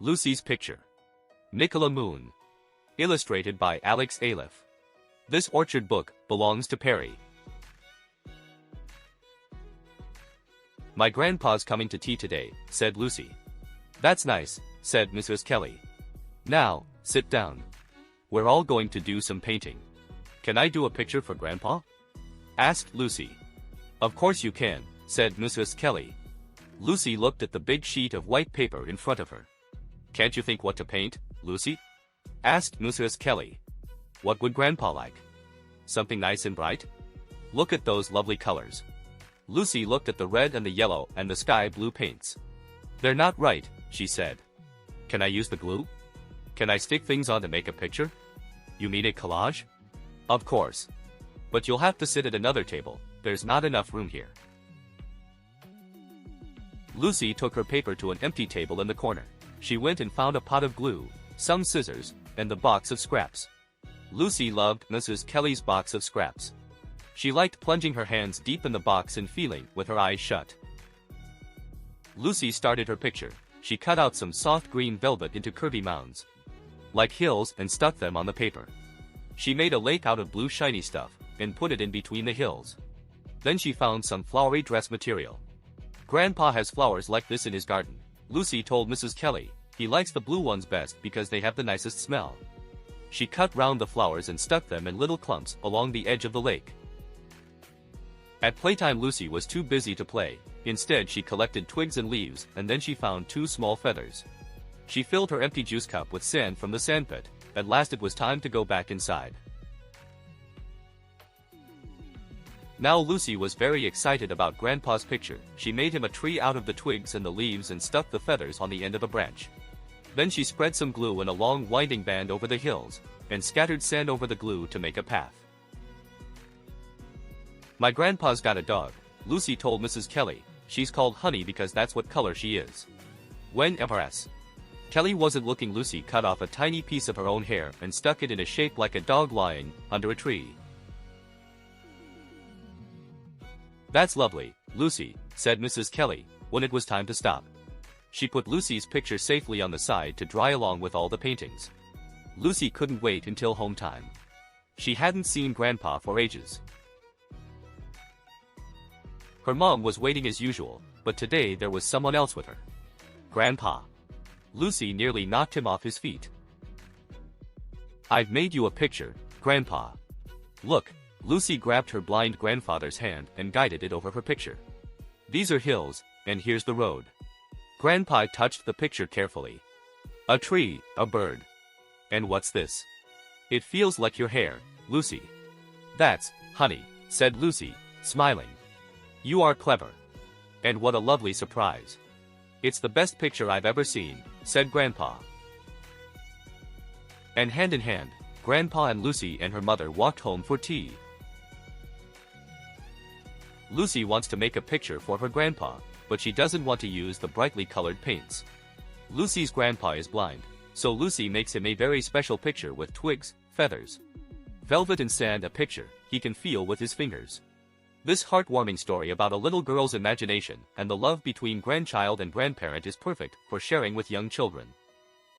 Lucy's picture. Nicola Moon. Illustrated by Alex Aliff. This orchard book belongs to Perry. My grandpa's coming to tea today, said Lucy. That's nice, said Mrs. Kelly. Now, sit down. We're all going to do some painting. Can I do a picture for Grandpa? Asked Lucy. Of course you can, said Mrs. Kelly. Lucy looked at the big sheet of white paper in front of her. Can't you think what to paint, Lucy? Asked Mrs. Kelly. What would Grandpa like? Something nice and bright? Look at those lovely colors. Lucy looked at the red and the yellow and the sky blue paints. They're not right, she said. Can I use the glue? Can I stick things on to make a picture? You mean a collage? Of course. But you'll have to sit at another table, there's not enough room here. Lucy took her paper to an empty table in the corner. She went and found a pot of glue, some scissors, and the box of scraps. Lucy loved Mrs. Kelly's box of scraps. She liked plunging her hands deep in the box and feeling with her eyes shut. Lucy started her picture. She cut out some soft green velvet into curvy mounds, like hills, and stuck them on the paper. She made a lake out of blue shiny stuff and put it in between the hills. Then she found some flowery dress material. Grandpa has flowers like this in his garden, Lucy told Mrs. Kelly. He likes the blue ones best because they have the nicest smell. She cut round the flowers and stuck them in little clumps along the edge of the lake. At playtime Lucy was too busy to play. Instead she collected twigs and leaves, and then she found 2 small feathers. She filled her empty juice cup with sand from the sandpit. At last it was time to go back inside. Now Lucy was very excited about Grandpa's picture. She made him a tree out of the twigs and the leaves and stuck the feathers on the end of a branch. Then she spread some glue in a long winding band over the hills, and scattered sand over the glue to make a path. My grandpa's got a dog, Lucy told Mrs. Kelly. She's called Honey because that's what color she is. When Mrs. Kelly wasn't looking, Lucy cut off a tiny piece of her own hair and stuck it in a shape like a dog lying under a tree. That's lovely, Lucy, said Mrs. Kelly, when it was time to stop. She put Lucy's picture safely on the side to dry along with all the paintings. Lucy couldn't wait until home time. She hadn't seen Grandpa for ages. Her mom was waiting as usual, but today there was someone else with her. Grandpa. Lucy nearly knocked him off his feet. I've made you a picture, Grandpa. Look, Lucy grabbed her blind grandfather's hand and guided it over her picture. These are hills, and here's the road. Grandpa touched the picture carefully. A tree, a bird. And what's this? It feels like your hair, Lucy. That's Honey, said Lucy, smiling. You are clever. And what a lovely surprise. It's the best picture I've ever seen, said Grandpa. And hand in hand, Grandpa and Lucy and her mother walked home for tea. Lucy wants to make a picture for her grandpa, but she doesn't want to use the brightly colored paints. Lucy's grandpa is blind, so Lucy makes him a very special picture with twigs, feathers, velvet and sand, a picture he can feel with his fingers. This heartwarming story about a little girl's imagination and the love between grandchild and grandparent is perfect for sharing with young children.